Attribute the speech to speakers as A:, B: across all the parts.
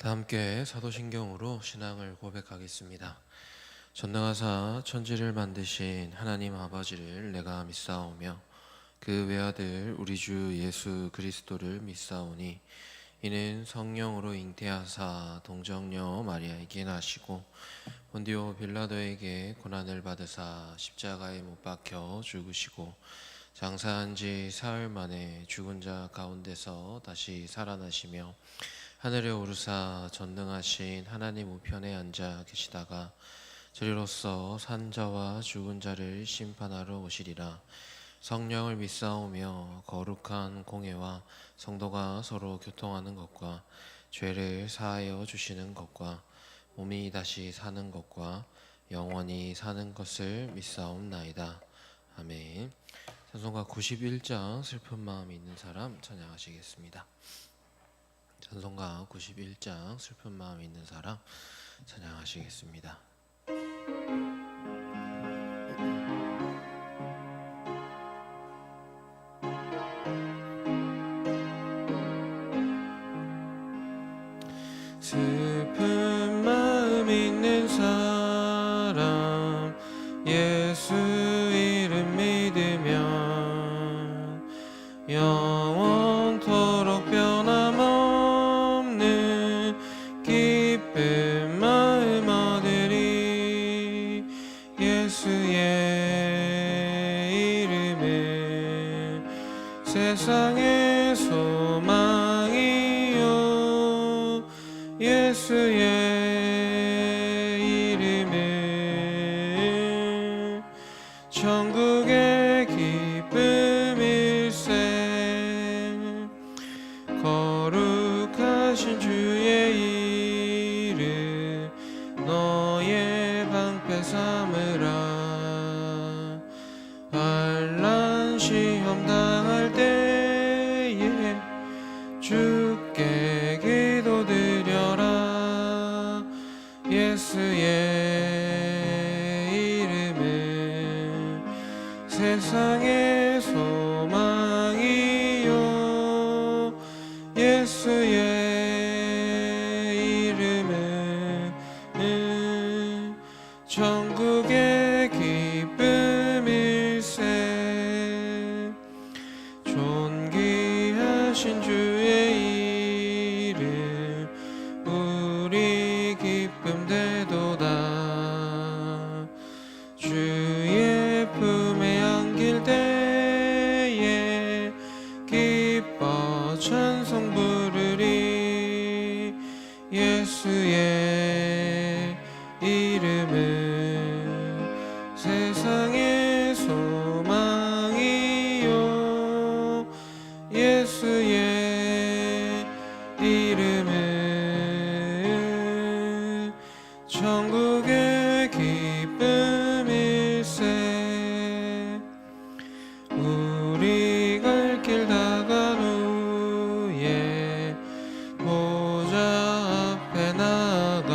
A: 다 함께 사도신경으로 신앙을 고백하겠습니다. 전능하사 천지를 만드신 하나님 아버지를 내가 믿사오며 그 외아들 우리 주 예수 그리스도를 믿사오니 이는 성령으로 잉태하사 동정녀 마리아에게 나시고 본디오 빌라도에게 고난을 받으사 십자가에 못 박혀 죽으시고 장사한 지 사흘 만에 죽은 자 가운데서 다시 살아나시며 하늘에 오르사 전능하신 하나님 우편에 앉아 계시다가 저리로서 산 자와 죽은 자를 심판하러 오시리라. 성령을 믿사오며 거룩한 공회와 성도가 서로 교통하는 것과 죄를 사하여 주시는 것과 몸이 다시 사는 것과 영원히 사는 것을 믿사옵나이다. 아멘. 찬송가 91장 슬픈 마음이 있는 사람 찬양하시겠습니다. 찬송가 91장 슬픈 마음이 있는 사람 찬양하시겠습니다. 슬픈 마음 있는 사람 예수 이름 믿으면 영원토록 변함없는 기쁜 마음 얻으리. 예수의 이름은 세상의 소망이요 예수의 이름은 천국의 기쁨일세. 거룩하신 주의 이름 너의 방패 삼으라. 환난 시험 당할 때에 주께 기도드려라. 예수의 이름은 세상의 소망이요 예수의 이름은 천국의 기쁨일세. 존귀하신 주의 이름 우리 기쁨 되도다. 주의 품에 안길 때에 기뻐 찬송 부르리. 예수의 이름은 세상의 소망이요 예수의 이름은 천국의 기쁨일세. 우리 갈 길 다간 후에 보좌 앞에 나아가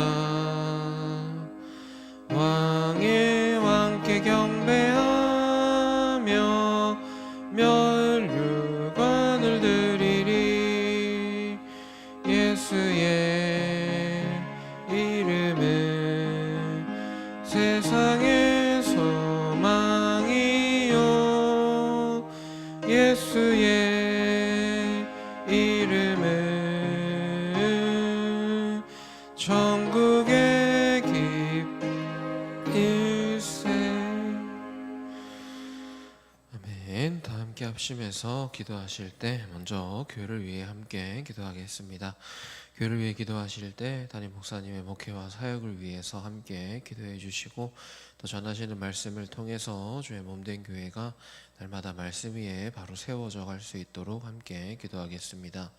A: 왕의 왕께 경배하며 면류관을 드리리. 예수의 이름은 세상의 소망이요 예수의 이름은 천국의 기쁨일세. 아멘. 다 함께 합심해서 기도하실 때 먼저 교회를 위해 함께 기도하겠습니다. 교회를 위해 기도하실 때 담임 목사님의 목회와 사역을 위해서 함께 기도해 주시고 또 전하시는 말씀을 통해서 주의 몸된 교회가 날마다 말씀 위에 바로 세워져 갈 수 있도록 함께 기도하겠습니다.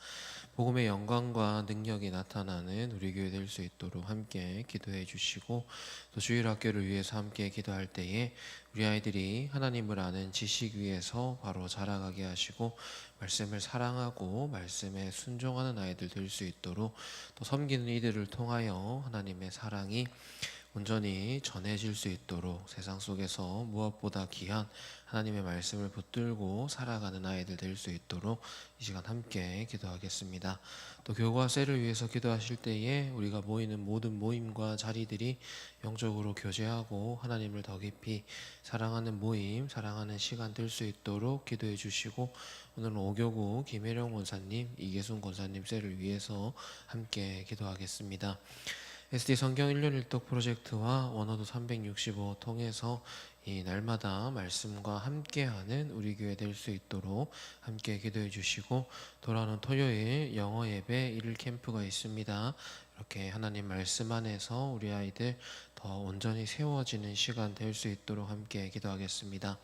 A: 복음의 영광과 능력이 나타나는 우리 교회 될 수 있도록 함께 기도해 주시고 또 주일학교를 위해서 함께 기도할 때에 우리 아이들이 하나님을 아는 지식 위에서 바로 자라가게 하시고 말씀을 사랑하고 말씀에 순종하는 아이들 될 수 있도록 또 섬기는 이들을 통하여 하나님의 사랑이 온전히 전해질 수 있도록 세상 속에서 무엇보다 귀한 하나님의 말씀을 붙들고 살아가는 아이들 될 수 있도록 이 시간 함께 기도하겠습니다. 또 교구와 셀을 위해서 기도하실 때에 우리가 모이는 모든 모임과 자리들이 영적으로 교제하고 하나님을 더 깊이 사랑하는 모임, 사랑하는 시간 될 수 있도록 기도해 주시고, 오늘은 오교구 김혜령 권사님, 이계순 권사님 셀을 위해서 함께 기도하겠습니다. SD 성경 1년 1독 프로젝트와 원어도 365 통해서 이 날마다 말씀과 함께하는 우리 교회 될 수 있도록 함께 기도해 주시고, 돌아오는 토요일 영어 예배 1일 캠프가 있습니다. 이렇게 하나님 말씀 안에서 우리 아이들 더 온전히 세워지는 시간 될 수 있도록 함께 기도하겠습니다.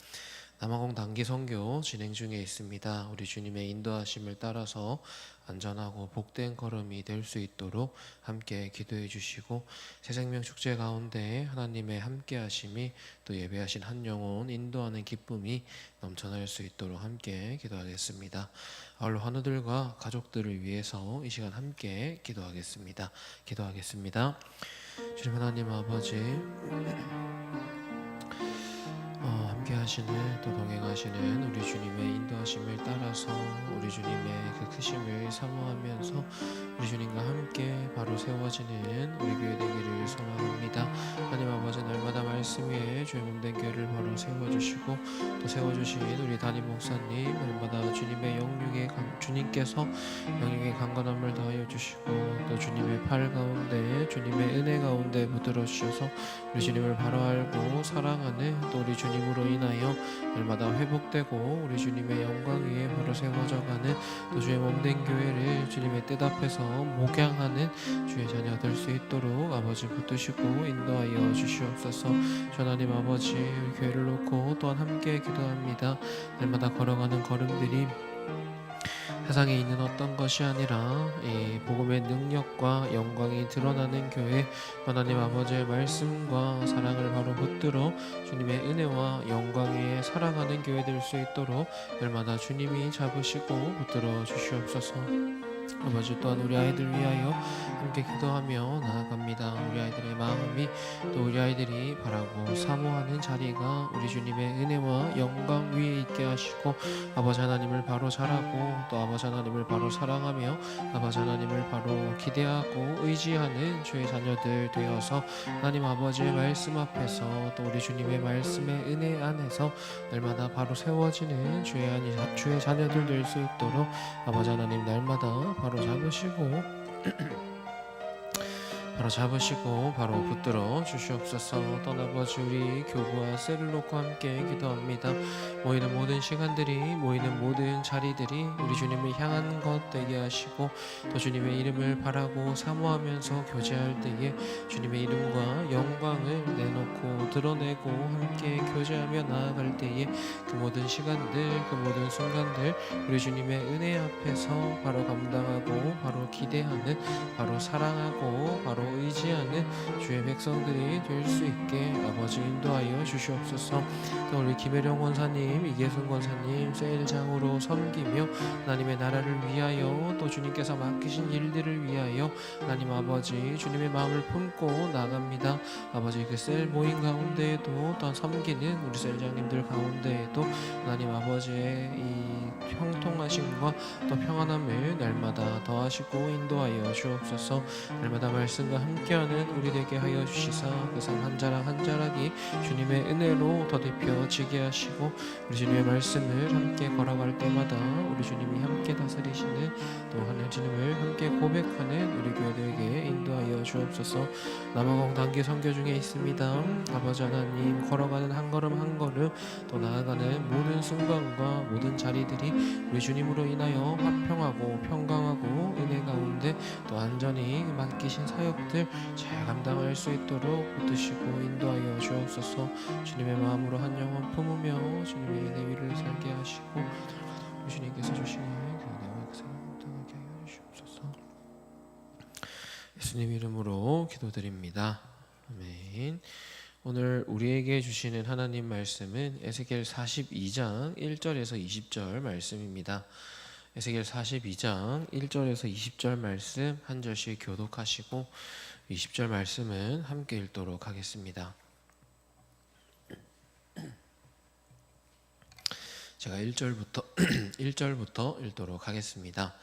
A: 남아공 단기 선교 진행 중에 있습니다. 우리 주님의 인도하심을 따라서 안전하고 복된 걸음이 될 수 있도록 함께 기도해 주시고, 새생명 축제 가운데 하나님의 함께 하심이 또 예배하신 한 영혼 인도하는 기쁨이 넘쳐날 수 있도록 함께 기도하겠습니다. 아울러 환우들과 가족들을 위해서 이 시간 함께 기도하겠습니다. 주님 하나님 아버지, 함께 하시는 또 동행하시는 우리 주님의 인도하심을 따라서 우리 주님의 그 크심을 사모하면서 우리 주님과 함께 바로 세워지는 우리 교회 되기를 소망합니다. 하나님 아버지, 날마다 말씀 위에 주의 몸된 교회를 바로 세워주시고, 또 세워주신 우리 담임 목사님 날마다 주님의 주님께서 영육의 강건함을 더하여 주시고, 또 주님의 팔 가운데 주님의 은혜 가운데 붙들어 주셔서 우리 주님을 바로 알고 사랑하는 또 우리 주님으로 인하여 날마다 회복되고 우리 주님의 영광 위에 바로 세워져가는 또 주의 몸된 교회를 주님의 뜻 앞에서 목양하는 주의 자녀 될 수 있도록 아버지 붙드시고 인도하여 주시옵소서. 하나님 아버지, 교회를 놓고 또한 함께 기도합니다. 날마다 걸어가는 걸음들이 세상에 있는 어떤 것이 아니라 이 복음의 능력과 영광이 드러나는 교회, 하나님 아버지의 말씀과 사랑을 바로 붙들어 주님의 은혜와 영광 위에 살아가는 교회 될 수 있도록 날마다 주님이 잡으시고 붙들어 주시옵소서. 아버지, 또한 우리 아이들 위하여 함께 기도하며 나아갑니다. 우리 아이들의 마음이 또 우리 아이들이 바라고 사모하는 자리가 우리 주님의 은혜와 영광 위에 있게 하시고, 아버지 하나님을 바로 잘하고 또 아버지 하나님을 바로 사랑하며 아버지 하나님을 바로 기대하고 의지하는 주의 자녀들 되어서 하나님 아버지의 말씀 앞에서 또 우리 주님의 말씀의 은혜 안에서 날마다 바로 세워지는 주의 자녀들 될 수 있도록 아버지 하나님 날마다 바로 잡으시고 바로 붙들어 주시옵소서. 떠나버지 우리 교구와 셀을 놓고 함께 기도합니다. 모이는 모든 시간들이, 모이는 모든 자리들이 우리 주님을 향한 것 되게 하시고, 또 주님의 이름을 바라고 사모하면서 교제할 때에 주님의 이름과 영광을 내놓고 드러내고 함께 교제하며 나아갈 때에 그 모든 시간들, 그 모든 순간들 우리 주님의 은혜 앞에서 바로 감당하고 바로 기대하는, 바로 사랑하고 바로 의지하는 주의 백성들이 될 수 있게 아버지 인도하여 주시옵소서. 또 우리 김혜령 권사님, 이계순 권사님 세일장으로 섬기며 하나님의 나라를 위하여 또 주님께서 맡기신 일들을 위하여 하나님 아버지 주님의 마음을 품고 나갑니다. 아버지, 그 셀 모임 가운데에도 또 섬기는 우리 셀장님들 가운데에도 하나님 아버지의 이 형통하심과 또 평안함을 날마다 더하시고 인도하여 주옵소서. 날마다 말씀과 함께하는 우리 되게 하여 주시사 그 삶 한 자락 한 자락이 주님의 은혜로 더딥혀지게 하시고, 우리 주님의 말씀을 함께 걸어갈 때마다 우리 주님이 함께 다스리시는 또 하나님 주님을 함께 고백하는 우리 교회들에게 인도하여 주옵소서. 남아공 단기 선교 중에 있습니다. 아버지 하나님, 걸어가는 한 걸음 한 걸음 또 나아가는 모든 순간과 모든 자리들이 우리 주님으로 인하여 화평하고 평강하고 은혜 가운데 또 안전히 맡기신 사역들 잘 감당할 수 있도록 붙드시고 인도하여 주옵소서. 주님의 마음으로 한 영혼 품으며 주님의 은혜 위를 살게 하시고, 주님께서 주시는 그 은혜와 그 사랑을 당하게 하여 주시옵소서. 예수님 이름으로 기도드립니다. 아멘. 오늘 우리에게 주시는 하나님 말씀은 에스겔 42장 1절에서 20절 말씀입니다. 에스겔 42장 1절에서 20절 말씀 한 절씩 교독하시고 20절 말씀은 함께 읽도록 하겠습니다. 제가 1절부터 1절부터 읽도록 하겠습니다.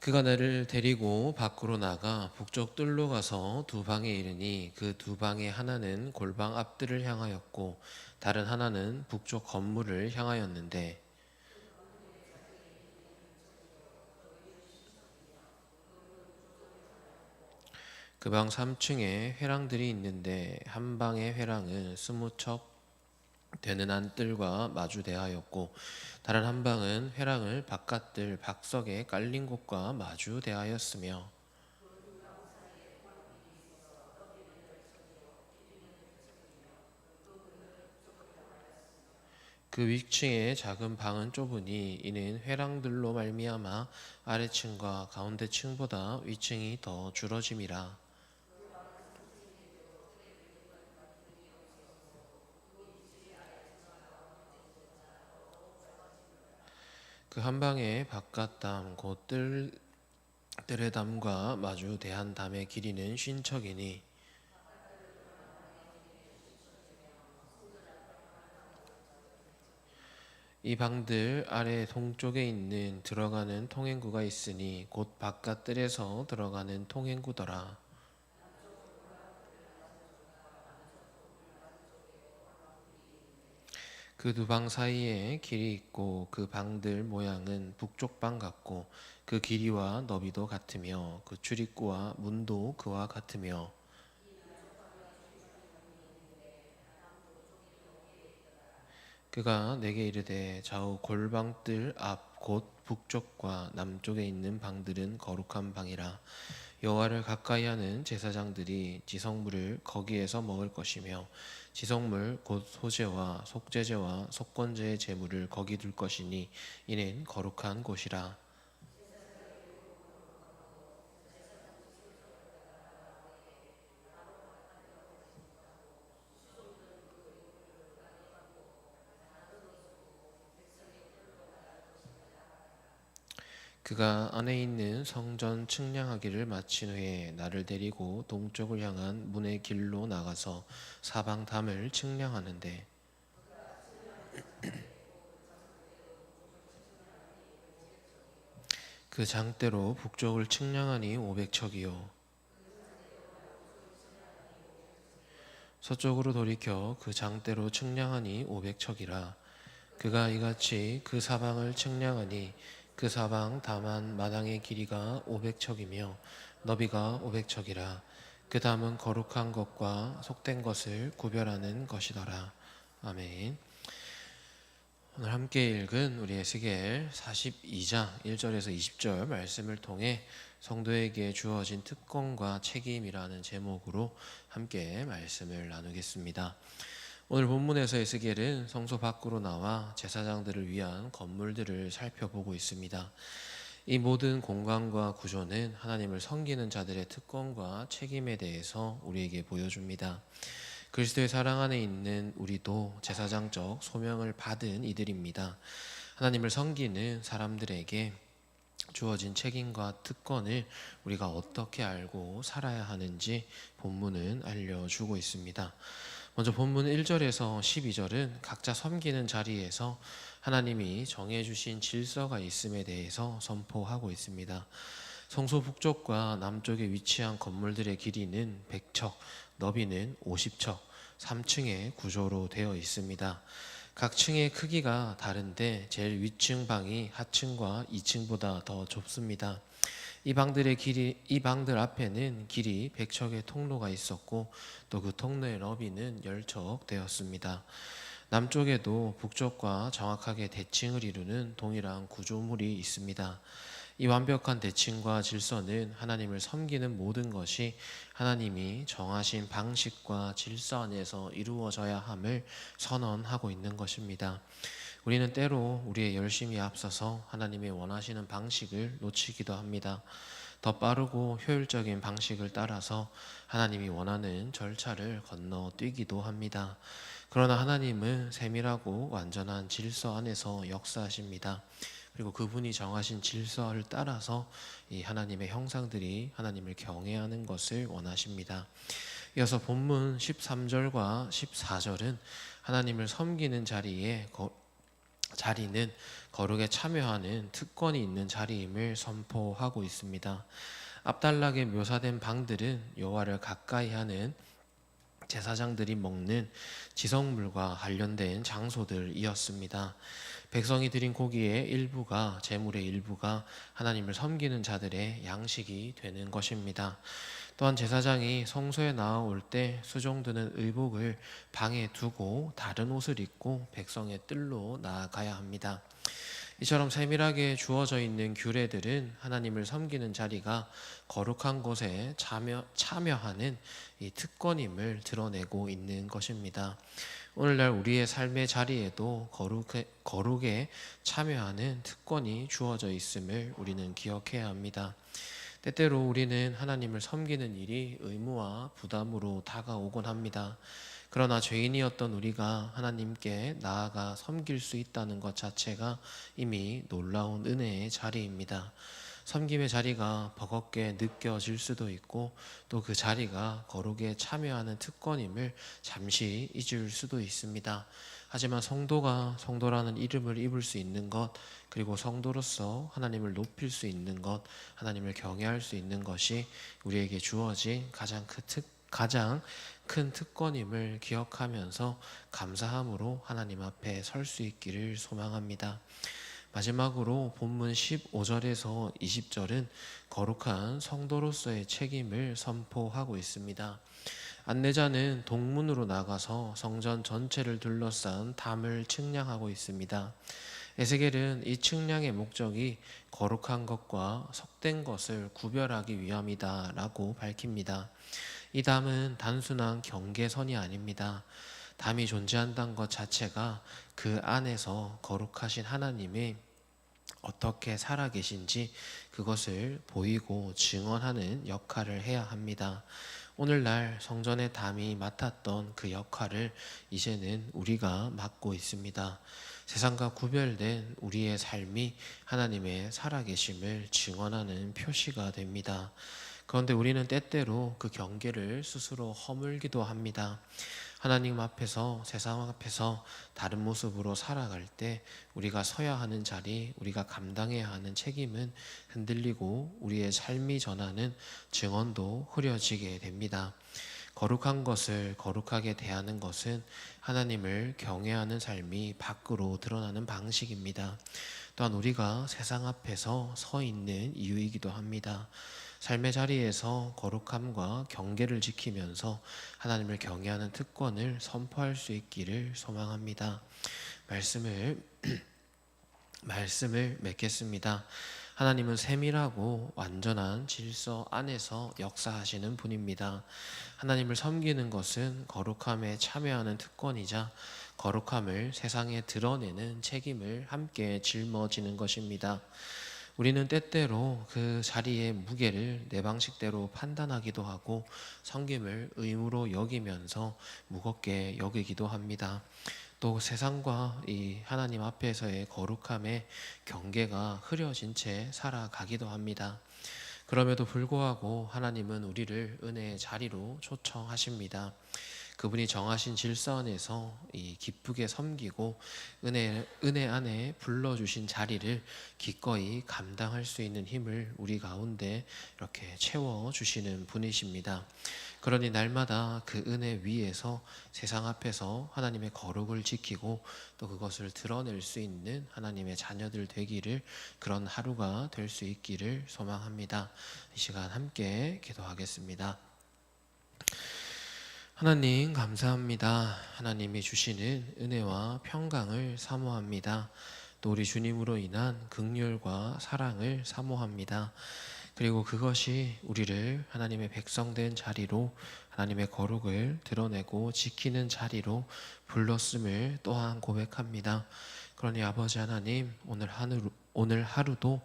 A: 그가 나를 데리고 밖으로 나가 북쪽 뜰로 가서 두 방에 이르니 그 두 방의 하나는 골방 앞뜰을 향하였고 다른 하나는 북쪽 건물을 향하였는데 그 방 3층에 회랑들이 있는데 한 방의 회랑은 20척 되는 안뜰과 마주 대하였고 다른 한 방은 회랑을 바깥뜰 박석에 깔린 곳과 마주 대하였으며 그 위층의 작은 방은 좁으니 이는 회랑들로 말미암아 아래층과 가운데층보다 위층이 더 줄어짐이라. 그 한 방의 바깥담 곧 뜰의 담과 마주 대한 담의 길이는 50척이니 이 방들 아래 동쪽에 있는 들어가는 통행구가 있으니 곧 바깥 뜰에서 들어가는 통행구더라. 그 두 방 사이에 길이 있고 그 방들 모양은 북쪽 방 같고 그 길이와 너비도 같으며 그 출입구와 문도 그와 같으며 그가 내게 이르되 좌우 골방뜰 앞 곧 북쪽과 남쪽에 있는 방들은 거룩한 방이라. 여호와를 가까이하는 제사장들이 지성물을 거기에서 먹을 것이며 지성물 곧 소제와 속제제와 속건제의 제물을 거기 둘 것이니 이는 거룩한 곳이라. 그가 안에 있는 성전 측량하기를 마친 후에 나를 데리고 동쪽을 향한 문의 길로 나가서 사방 담을 측량하는데 그 장대로 북쪽을 측량하니 500척이요 서쪽으로 돌이켜 그 장대로 측량하니 500척이라. 그가 이같이 그 사방을 측량하니 그 사방 다만 마당의 길이가 500척이며 너비가 500척이라. 그 담은 거룩한 것과 속된 것을 구별하는 것이더라. 아멘. 오늘 함께 읽은 우리 에스겔 42장 1절에서 20절 말씀을 통해 성도에게 주어진 특권과 책임이라는 제목으로 함께 말씀을 나누겠습니다. 오늘 본문에서 에스겔은 성소 밖으로 나와 제사장들을 위한 건물들을 살펴보고 있습니다. 이 모든 공간과 구조는 하나님을 섬기는 자들의 특권과 책임에 대해서 우리에게 보여줍니다. 그리스도의 사랑 안에 있는 우리도 제사장적 소명을 받은 이들입니다. 하나님을 섬기는 사람들에게 주어진 책임과 특권을 우리가 어떻게 알고 살아야 하는지 본문은 알려주고 있습니다. 먼저 본문 1절에서 12절은 각자 섬기는 자리에서 하나님이 정해주신 질서가 있음에 대해서 선포하고 있습니다. 성소 북쪽과 남쪽에 위치한 건물들의 길이는 100척, 너비는 50척, 3층의 구조로 되어 있습니다. 각 층의 크기가 다른데 제일 위층 방이 하층과 2층보다 더 좁습니다. 이 방들 앞에는 길이 100척의 통로가 있었고 또 그 통로의 너비는 10척 되었습니다. 남쪽에도 북쪽과 정확하게 대칭을 이루는 동일한 구조물이 있습니다. 이 완벽한 대칭과 질서는 하나님을 섬기는 모든 것이 하나님이 정하신 방식과 질서 안에서 이루어져야 함을 선언하고 있는 것입니다. 우리는 때로 우리의 열심이 앞서서 하나님의 원하시는 방식을 놓치기도 합니다. 더 빠르고 효율적인 방식을 따라서 하나님이 원하는 절차를 건너뛰기도 합니다. 그러나 하나님은 세밀하고 완전한 질서 안에서 역사하십니다. 그리고 그분이 정하신 질서를 따라서 이 하나님의 형상들이 하나님을 경외하는 것을 원하십니다. 이어서 본문 13절과 14절은 하나님을 섬기는 자리는 거룩에 참여하는 특권이 있는 자리임을 선포하고 있습니다. 앞단락에 묘사된 방들은 여호와를 가까이 하는 제사장들이 먹는 지성물과 관련된 장소들이었습니다. 백성이 드린 고기의 일부가, 제물의 일부가 하나님을 섬기는 자들의 양식이 되는 것입니다. 또한 제사장이 성소에 나아올 때 수종드는 의복을 방에 두고 다른 옷을 입고 백성의 뜰로 나아가야 합니다. 이처럼 세밀하게 주어져 있는 규례들은 하나님을 섬기는 자리가 거룩한 곳에 참여하는 이 특권임을 드러내고 있는 것입니다. 오늘날 우리의 삶의 자리에도 거룩에 참여하는 특권이 주어져 있음을 우리는 기억해야 합니다. 때때로 우리는 하나님을 섬기는 일이 의무와 부담으로 다가오곤 합니다. 그러나 죄인이었던 우리가 하나님께 나아가 섬길 수 있다는 것 자체가 이미 놀라운 은혜의 자리입니다. 섬김의 자리가 버겁게 느껴질 수도 있고 또 그 자리가 거룩에 참여하는 특권임을 잠시 잊을 수도 있습니다. 하지만 성도라는 이름을 입을 수 있는 것, 그리고 성도로서 하나님을 높일 수 있는 것, 하나님을 경외할 수 있는 것이 우리에게 주어진 가장 큰 특권임을 기억하면서 감사함으로 하나님 앞에 설 수 있기를 소망합니다. 마지막으로 본문 15절에서 20절은 거룩한 성도로서의 책임을 선포하고 있습니다. 안내자는 동문으로 나가서 성전 전체를 둘러싼 담을 측량하고 있습니다. 에스겔은 이 측량의 목적이 거룩한 것과 속된 것을 구별하기 위함이다 라고 밝힙니다. 이 담은 단순한 경계선이 아닙니다. 담이 존재한다는 것 자체가 그 안에서 거룩하신 하나님이 어떻게 살아계신지 그것을 보이고 증언하는 역할을 해야 합니다. 오늘날 성전의 담이 맡았던 그 역할을 이제는 우리가 맡고 있습니다. 세상과 구별된 우리의 삶이 하나님의 살아계심을 증언하는 표시가 됩니다. 그런데 우리는 때때로 그 경계를 스스로 허물기도 합니다. 하나님 앞에서, 세상 앞에서 다른 모습으로 살아갈 때 우리가 서야 하는 자리, 우리가 감당해야 하는 책임은 흔들리고 우리의 삶이 전하는 증언도 흐려지게 됩니다. 거룩한 것을 거룩하게 대하는 것은 하나님을 경외하는 삶이 밖으로 드러나는 방식입니다. 또한 우리가 세상 앞에서 서 있는 이유이기도 합니다. 삶의 자리에서 거룩함과 경계를 지키면서 하나님을 경외하는 특권을 선포할 수 있기를 소망합니다. 말씀을 맺겠습니다. 하나님은 세밀하고 완전한 질서 안에서 역사하시는 분입니다. 하나님을 섬기는 것은 거룩함에 참여하는 특권이자 거룩함을 세상에 드러내는 책임을 함께 짊어지는 것입니다. 우리는 때때로 그 자리의 무게를 내 방식대로 판단하기도 하고 섬김을 의무로 여기면서 무겁게 여기기도 합니다. 또 세상과 이 하나님 앞에서의 거룩함의 경계가 흐려진 채 살아가기도 합니다. 그럼에도 불구하고 하나님은 우리를 은혜의 자리로 초청하십니다. 그분이 정하신 질서 안에서 이 기쁘게 섬기고 은혜 안에 불러주신 자리를 기꺼이 감당할 수 있는 힘을 우리 가운데 이렇게 채워주시는 분이십니다. 그러니 날마다 그 은혜 위에서 세상 앞에서 하나님의 거룩을 지키고 또 그것을 드러낼 수 있는 하나님의 자녀들 되기를, 그런 하루가 될 수 있기를 소망합니다. 이 시간 함께 기도하겠습니다. 하나님 감사합니다. 하나님이 주시는 은혜와 평강을 사모합니다. 또 우리 주님으로 인한 긍휼과 사랑을 사모합니다. 그리고 그것이 우리를 하나님의 백성된 자리로, 하나님의 거룩을 드러내고 지키는 자리로 불렀음을 또한 고백합니다. 그러니 아버지 하나님, 오늘 하루도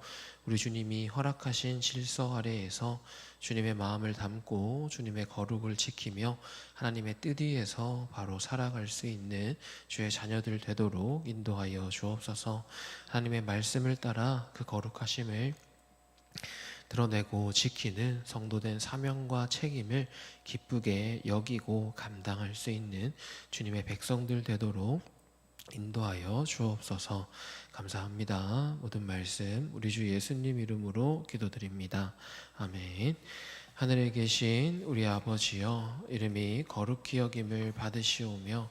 A: 우리 주님이 허락하신 질서 아래에서 주님의 마음을 담고 주님의 거룩을 지키며 하나님의 뜻 위에서 바로 살아갈 수 있는 주의 자녀들 되도록 인도하여 주옵소서. 하나님의 말씀을 따라 그 거룩하심을 드러내고 지키는 성도된 사명과 책임을 기쁘게 여기고 감당할 수 있는 주님의 백성들 되도록 인도하여 주옵소서. 감사합니다. 모든 말씀 우리 주 예수님 이름으로 기도드립니다. 아멘. 하늘에 계신 우리 아버지여, 이름이 거룩히 여김을 받으시오며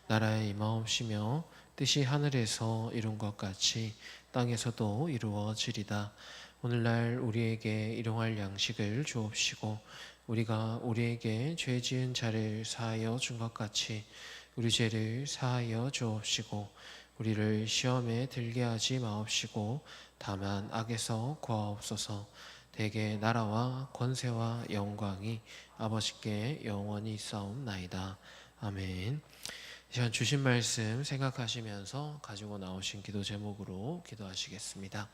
A: 나라에 임하옵시며 뜻이 하늘에서 이룬 것 같이 땅에서도 이루어지리다. 오늘날 우리에게 일용할 양식을 주옵시고 우리가 우리에게 죄 지은 자를 사하여 준 것 같이 우리 죄를 사하여 주옵시고 우리를 시험에 들게 하지 마옵시고 다만 악에서 구하옵소서. 대개 나라와 권세와 영광이 아버지께 영원히 있사옵나이다. 아멘. 이 시간 주신 말씀 생각하시면서 가지고 나오신 기도 제목으로 기도하시겠습니다.